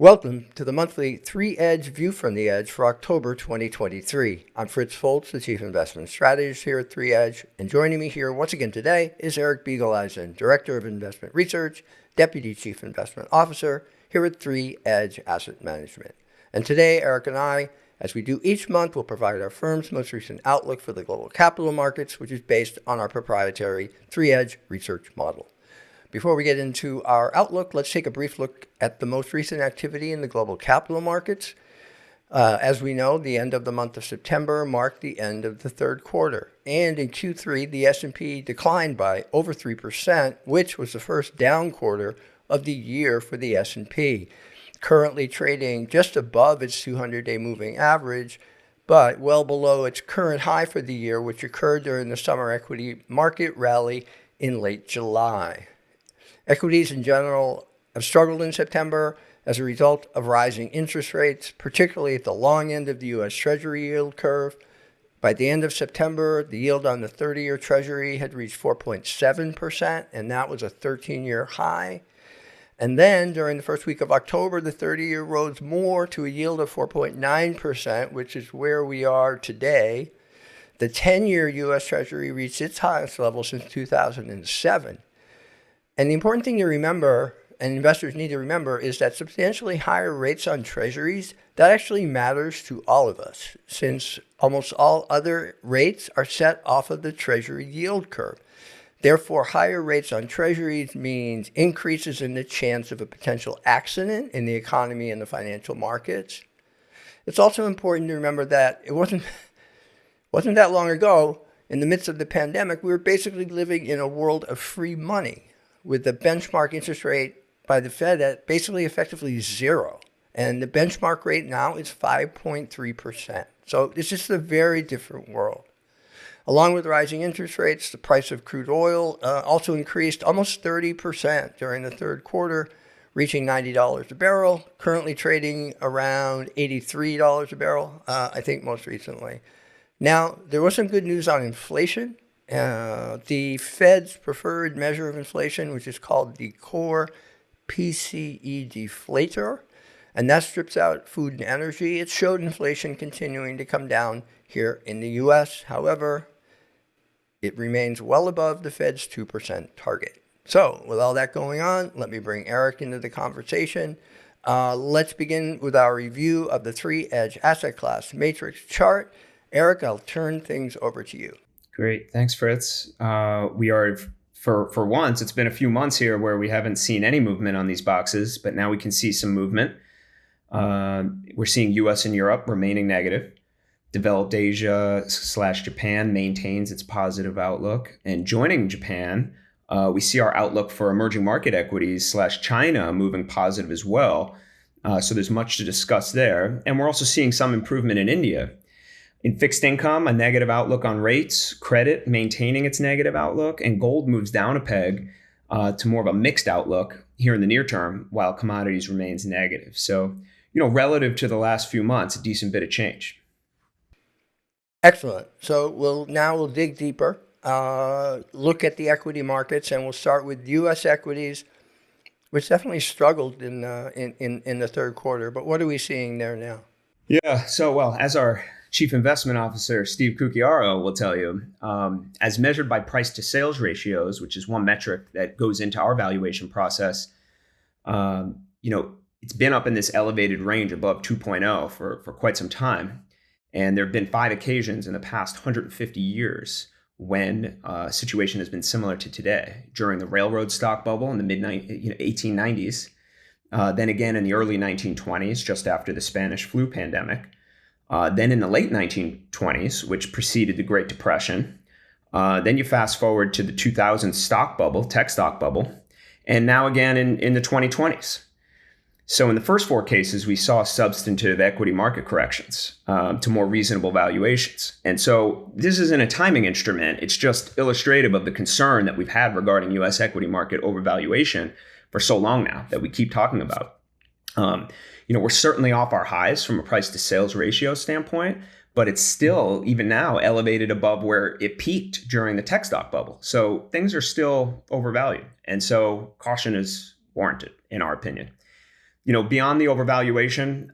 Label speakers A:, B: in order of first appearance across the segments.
A: Welcome to the monthly 3-Edge View from the Edge for October 2023. I'm Fritz Folts, the Chief Investment Strategist here at 3-Edge, and joining me here once again today is Eric Biegeleisen, Director of Investment Research, Deputy Chief Investment Officer here at 3-Edge Asset Management. And today, Eric and I, as we do each month, will provide our firm's most recent outlook for the global capital markets, which is based on our proprietary 3-Edge research model. Before we get into our outlook, let's take a brief look at the most recent activity in the global capital markets. As we know, the end of the month of September marked the end of the third quarter. And in Q3, the S&P declined by over 3%, which was the first down quarter of the year for the S&P, currently trading just above its 200-day moving average, but well below its current high for the year, which occurred during the summer equity market rally in late July. Equities in general have struggled in September as a result of rising interest rates, particularly at the long end of the U.S. Treasury yield curve. By the end of September, the yield on the 30-year Treasury had reached 4.7%, and that was a 13-year high. And then during the first week of October, the 30-year rose more to a yield of 4.9%, which is where we are today. The 10-year U.S. Treasury reached its highest level since 2007. And the important thing to remember, and investors need to remember, is that substantially higher rates on treasuries, that actually matters to all of us, since almost all other rates are set off of the treasury yield curve. Therefore, higher rates on treasuries means increases in the chance of a potential accident in the economy and the financial markets. It's also important to remember that it wasn't that long ago, in the midst of the pandemic, we were basically living in a world of free money, with the benchmark interest rate by the Fed at basically effectively zero. And the benchmark rate now is 5.3%. So it's just a very different world. Along with rising interest rates, the price of crude oil also increased almost 30% during the third quarter, reaching $90 a barrel, currently trading around $83 a barrel, I think most recently. Now, there was some good news on inflation. The Fed's preferred measure of inflation, which is called the core PCE deflator, and that strips out food and energy. It showed inflation continuing to come down here in the U.S. However, it remains well above the Fed's 2% target. So with all that going on, let me bring Eric into the conversation. Let's begin with our review of the 3-Edge asset class matrix chart. Eric, I'll turn things over to you.
B: Great. Thanks, Fritz. We are, for once, it's been a few months here where we haven't seen any movement on these boxes, but now we can see some movement. We're seeing US and Europe remaining negative. Developed Asia/Japan maintains its positive outlook. And joining Japan, we see our outlook for emerging market equities/China moving positive as well. So there's much to discuss there. And we're also seeing some improvement in India. In fixed income, a negative outlook on rates, credit maintaining its negative outlook, and gold moves down a peg to more of a mixed outlook here in the near term, while commodities remains negative. So, relative to the last few months, a decent bit of change.
A: Excellent. So we'll dig deeper, look at the equity markets, and we'll start with U.S. equities, which definitely struggled in the third quarter. But what are we seeing there now?
B: Yeah. So, as our Chief Investment Officer Steve Cucchiaro will tell you, as measured by price to sales ratios, which is one metric that goes into our valuation process, it's been up in this elevated range above 2.0 for quite some time. And there have been 5 occasions in the past 150 years when a situation has been similar to today. During the railroad stock bubble in the mid-1890s, then again in the early 1920s, just after the Spanish flu pandemic, then in the late 1920s, which preceded the Great Depression, then you fast forward to the 2000 stock bubble, tech stock bubble, and now again in the 2020s. So in the first 4 cases, we saw substantive equity market corrections to more reasonable valuations. And so this isn't a timing instrument. It's just illustrative of the concern that we've had regarding U.S. equity market overvaluation for so long now that we keep talking about. We're certainly off our highs from a price to sales ratio standpoint, but it's still, even now, elevated above where it peaked during the tech stock bubble. So things are still overvalued. And so caution is warranted, in our opinion. Beyond the overvaluation,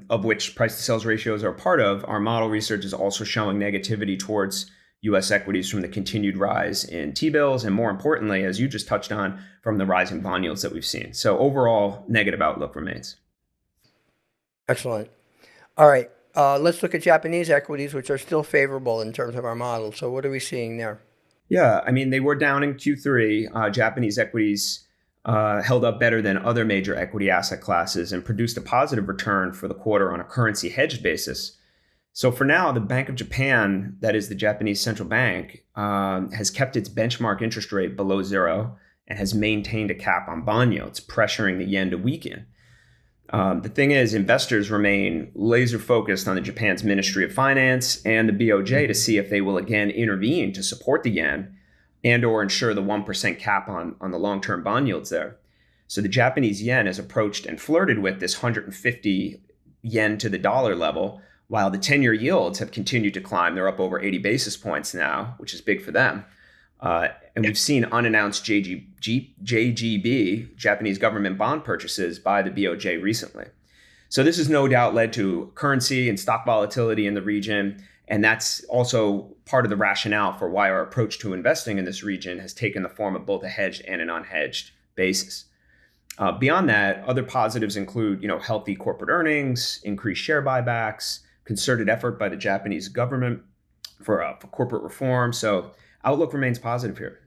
B: of which price to sales ratios are a part of, our model research is also showing negativity towards U.S. equities from the continued rise in T-bills, and more importantly, as you just touched on, from the rising bond yields that we've seen. So overall, negative outlook remains.
A: Excellent. All right. Let's look at Japanese equities, which are still favorable in terms of our model. So what are we seeing there?
B: Yeah, I mean, they were down in Q3. Japanese equities held up better than other major equity asset classes and produced a positive return for the quarter on a currency hedged basis. So for now, the Bank of Japan, that is the Japanese central bank, has kept its benchmark interest rate below zero and has maintained a cap on bond yields, pressuring the yen to weaken. The thing is, investors remain laser focused on the Japan's Ministry of Finance and the BOJ to see if they will again intervene to support the yen and or ensure the 1% cap on the long-term bond yields there. So the Japanese yen has approached and flirted with this 150 yen to the dollar level, while the 10-year yields have continued to climb. They're up over 80 basis points now, which is big for them. And we've seen unannounced JGB, Japanese government bond purchases by the BOJ recently. So this has no doubt led to currency and stock volatility in the region. And that's also part of the rationale for why our approach to investing in this region has taken the form of both a hedged and an unhedged basis. Beyond that, other positives include, healthy corporate earnings, increased share buybacks, concerted effort by the Japanese government for corporate reform. So outlook remains positive here.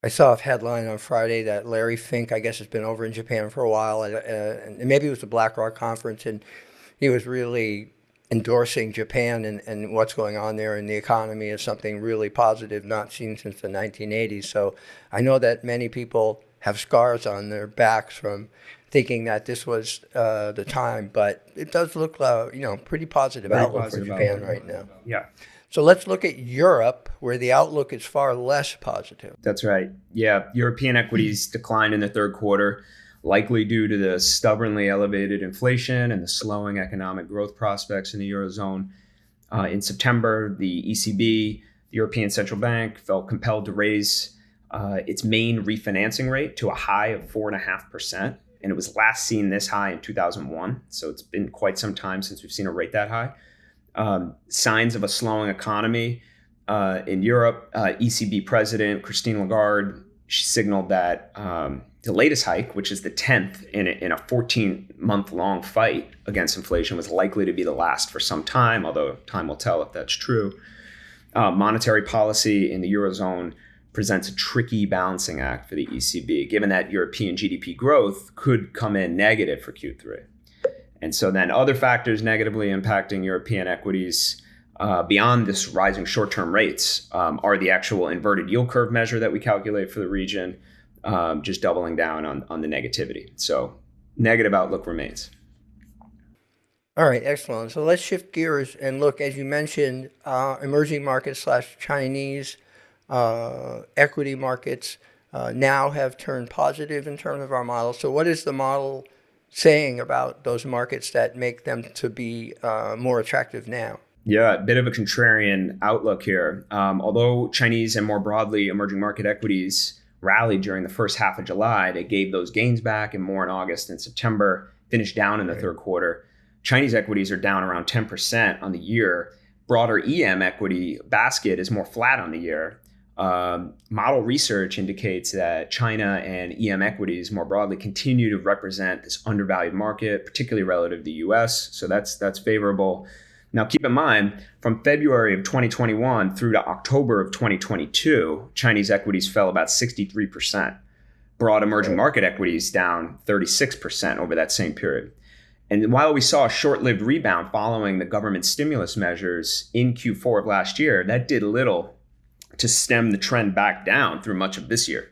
A: I saw a headline on Friday that Larry Fink, I guess, has been over in Japan for a while, and maybe it was the BlackRock conference, and he was really endorsing Japan and what's going on there in the economy as something really positive, not seen since the 1980s. So I know that many people have scars on their backs from thinking that this was the time, but it does look, pretty positive outlook for Japan right now.
B: Yeah.
A: So let's look at Europe, where the outlook is far less positive.
B: That's right. Yeah, European equities declined in the third quarter, likely due to the stubbornly elevated inflation and the slowing economic growth prospects in the Eurozone. In September, the ECB, the European Central Bank, felt compelled to raise its main refinancing rate to a high of 4.5%. And it was last seen this high in 2001. So it's been quite some time since we've seen a rate that high. Signs of a slowing economy in Europe. ECB President Christine Lagarde signaled that the latest hike, which is the 10th in a 14-month-long fight against inflation, was likely to be the last for some time, although time will tell if that's true. Monetary policy in the Eurozone presents a tricky balancing act for the ECB, given that European GDP growth could come in negative for Q3. And so then other factors negatively impacting European equities beyond this rising short-term rates are the actual inverted yield curve measure that we calculate for the region, just doubling down on the negativity. So negative outlook remains.
A: All right, excellent. So let's shift gears and look, as you mentioned, emerging markets / Chinese equity markets now have turned positive in terms of our model. So what is the model saying about those markets that make them to be more attractive now?
B: Yeah, a bit of a contrarian outlook here. Although Chinese and more broadly emerging market equities rallied during the first half of July, they gave those gains back and more in August and September, finished down in the third quarter. Chinese equities are down around 10% on the year. Broader EM equity basket is more flat on the year. Model research indicates that China and EM equities more broadly continue to represent this undervalued market, particularly relative to the US. So that's favorable. Now, keep in mind, from February of 2021 through to October of 2022, Chinese equities fell about 63%. Broad emerging market equities down 36% over that same period. And while we saw a short-lived rebound following the government stimulus measures in Q4 of last year, that did little to stem the trend back down through much of this year.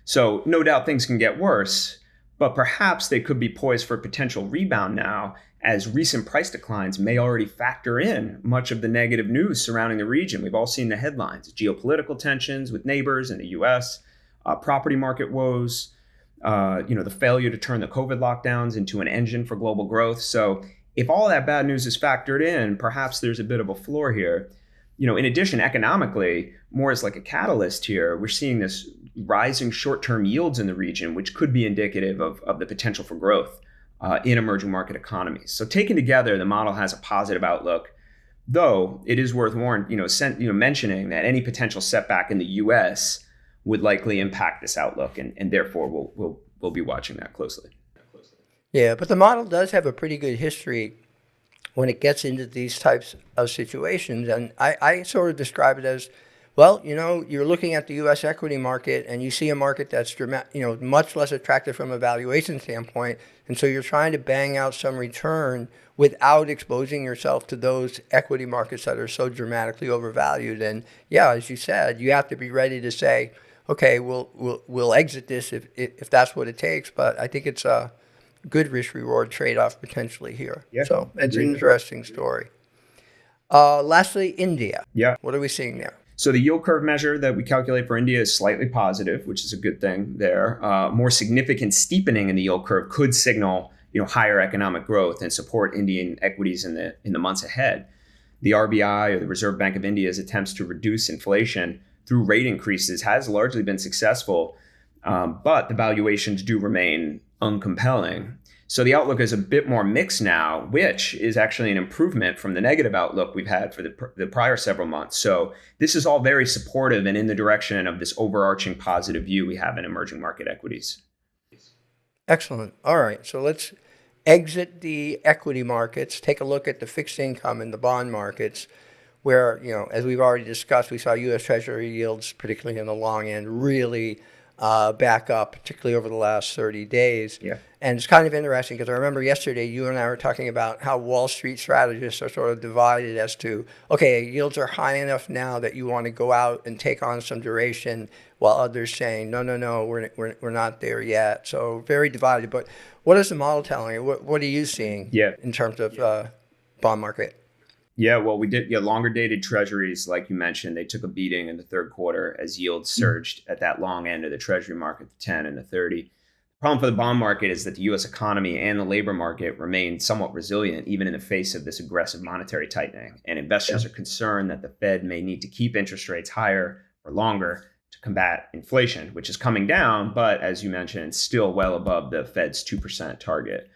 B: So no doubt things can get worse, but perhaps they could be poised for a potential rebound now, as recent price declines may already factor in much of the negative news surrounding the region. We've all seen the headlines: geopolitical tensions with neighbors in the US, property market woes, the failure to turn the COVID lockdowns into an engine for global growth. So if all that bad news is factored in, perhaps there's a bit of a floor here. In addition, economically, more as like a catalyst here, we're seeing this rising short-term yields in the region, which could be indicative of the potential for growth in emerging market economies. So taken together, the model has a positive outlook, though it is worth mentioning that any potential setback in the U.S. would likely impact this outlook, and therefore we'll be watching that closely.
A: Yeah, but the model does have a pretty good history when it gets into these types of situations. And I sort of describe it as, well, you're looking at the U.S. equity market and you see a market that's much less attractive from a valuation standpoint. And so you're trying to bang out some return without exposing yourself to those equity markets that are so dramatically overvalued. And yeah, as you said, you have to be ready to say, okay, we'll exit this if that's what it takes. But I think it's a good risk-reward trade-off potentially here.
B: Yeah,
A: so it's an interesting story. Lastly, India.
B: Yeah.
A: What are we seeing there?
B: So the yield curve measure that we calculate for India is slightly positive, which is a good thing there. More significant steepening in the yield curve could signal higher economic growth and support Indian equities in the months ahead. The RBI, or the Reserve Bank of India's attempts to reduce inflation through rate increases has largely been successful, but the valuations do remain uncompelling. So the outlook is a bit more mixed now, which is actually an improvement from the negative outlook we've had for the prior several months. So this is all very supportive and in the direction of this overarching positive view we have in emerging market equities.
A: Excellent. All right. So let's exit the equity markets, take a look at the fixed income and the bond markets, where, as we've already discussed, we saw U.S. Treasury yields, particularly in the long end, really back up, particularly over the last 30 days.
B: Yeah.
A: And it's kind of interesting because I remember yesterday you and I were talking about how Wall Street strategists are sort of divided as to, okay, yields are high enough now that you want to go out and take on some duration, while others saying, no, we're not there yet. So very divided. But what is the model telling you? What are you seeing in terms of bond market?
B: Yeah, well, we did longer dated treasuries, like you mentioned. They took a beating in the third quarter as yields surged at that long end of the treasury market, the 10 and the 30. The problem for the bond market is that the U.S. economy and the labor market remain somewhat resilient, even in the face of this aggressive monetary tightening. And investors are concerned that the Fed may need to keep interest rates higher for longer to combat inflation, which is coming down, but as you mentioned, still well above the Fed's 2% target.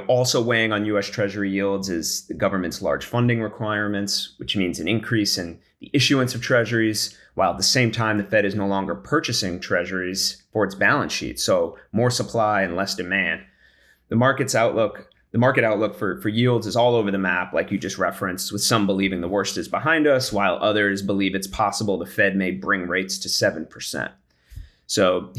B: Also weighing on U.S. Treasury yields is the government's large funding requirements, which means an increase in the issuance of treasuries, while at the same time the Fed is no longer purchasing treasuries for its balance sheet. So more supply and less demand. The market outlook for yields is all over the map, like you just referenced, with some believing the worst is behind us, while others believe it's possible the Fed may bring rates to 7%. So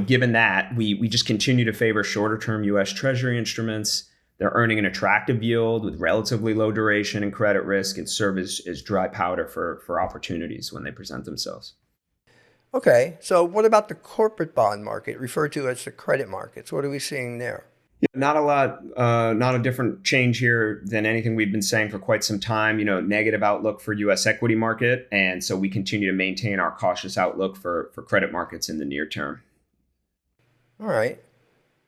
B: given that, we just continue to favor shorter-term U.S. Treasury instruments. They're earning an attractive yield with relatively low duration and credit risk, and serve as dry powder for opportunities when they present themselves.
A: Okay, so what about the corporate bond market, referred to as the credit markets? What are we seeing there?
B: Yeah, not a lot, not a different change here than anything we've been saying for quite some time. Negative outlook for U.S. equity market, and so we continue to maintain our cautious outlook for credit markets in the near term.
A: All right.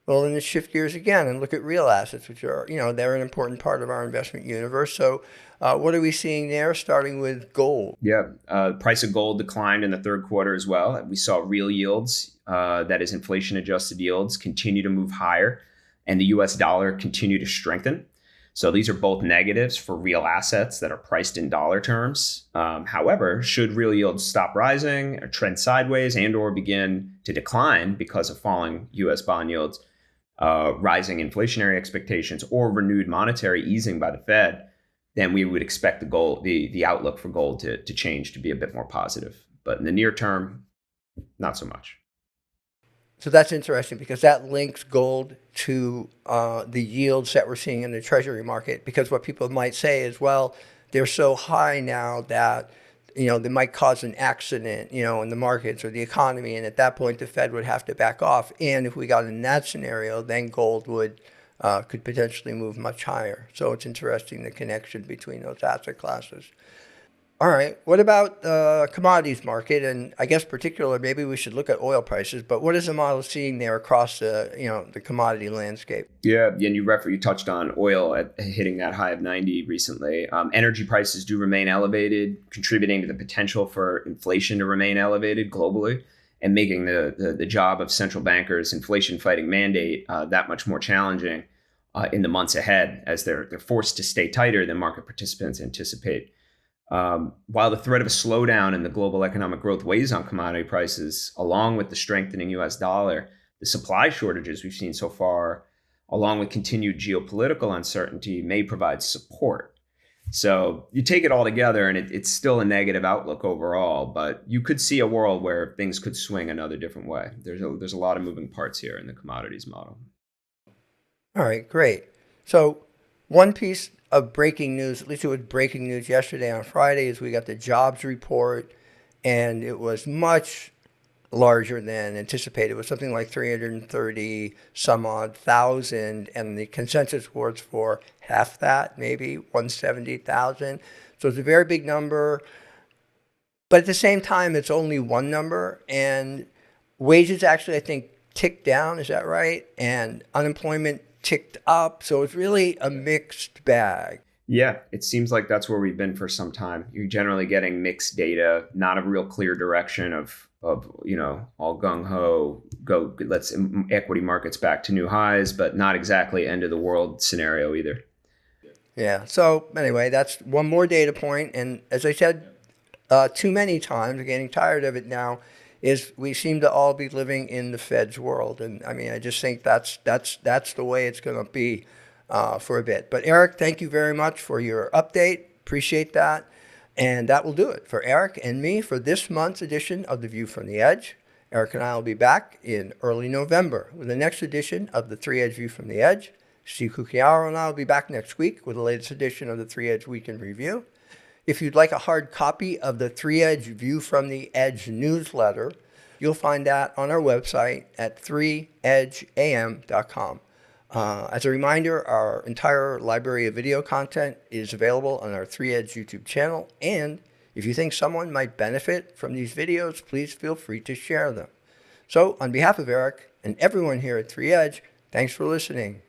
A: Well, then let's shift gears again and look at real assets, which are, they're an important part of our investment universe. So what are we seeing there, starting with gold?
B: Yeah, price of gold declined in the third quarter as well. We saw real yields, that is inflation-adjusted yields, continue to move higher, and the U.S. dollar continue to strengthen. So these are both negatives for real assets that are priced in dollar terms. However, should real yields stop rising or trend sideways and or begin to decline because of falling U.S. bond yields, rising inflationary expectations, or renewed monetary easing by the Fed, then we would expect the outlook for gold to change to be a bit more positive. But in the near term, not so much.
A: So that's interesting because that links gold to the yields that we're seeing in the treasury market. Because what people might say is, well, they're so high now that, they might cause an accident, in the markets or the economy. And at that point, the Fed would have to back off. And if we got in that scenario, then gold could potentially move much higher. So it's interesting, the connection between those asset classes. All right. What about the commodities market? And I guess particular, maybe we should look at oil prices. But what is the model seeing there across the commodity landscape?
B: Yeah, and you touched on oil hitting that high of 90 recently. Energy prices do remain elevated, contributing to the potential for inflation to remain elevated globally, and making the job of central bankers' inflation fighting mandate that much more challenging in the months ahead, as they're forced to stay tighter than market participants anticipate. While the threat of a slowdown in the global economic growth weighs on commodity prices, along with the strengthening US dollar, the supply shortages we've seen so far, along with continued geopolitical uncertainty, may provide support. So you take it all together, and it's still a negative outlook overall, but you could see a world where things could swing another different way. There's a lot of moving parts here in the commodities model.
A: All right, great. So one piece of breaking news, at least it was breaking news yesterday on Friday, is we got the jobs report, and it was much larger than anticipated. It was something like 330 some odd thousand, and the consensus was for half that, maybe 170,000. So it's a very big number. But at the same time, it's only one number, and wages actually, I think, ticked down. Is that right? And unemployment ticked up. So it's really a mixed bag.
B: Yeah, it seems like that's where we've been for some time. You're generally getting mixed data, not a real clear direction of all gung ho, let's equity markets back to new highs, but not exactly end of the world scenario either.
A: Yeah. So anyway, that's one more data point. And as I said too many times, I'm getting tired of it now, is we seem to all be living in the Fed's world. And I mean, I just think that's the way it's going to be for a bit. But Eric, thank you very much for your update. Appreciate that. And that will do it for Eric and me for this month's edition of The View from the Edge. Eric and I will be back in early November with the next edition of the 3 Edge View from the Edge. Steve Cucchiaro and I will be back next week with the latest edition of the 3 Edge Week in Review. If you'd like a hard copy of the 3 Edge View from the Edge newsletter, you'll find that on our website at 3edgeam.com. As a reminder, our entire library of video content is available on our 3 Edge YouTube channel, and if you think someone might benefit from these videos, please feel free to share them. So, on behalf of Eric and everyone here at 3 Edge, thanks for listening.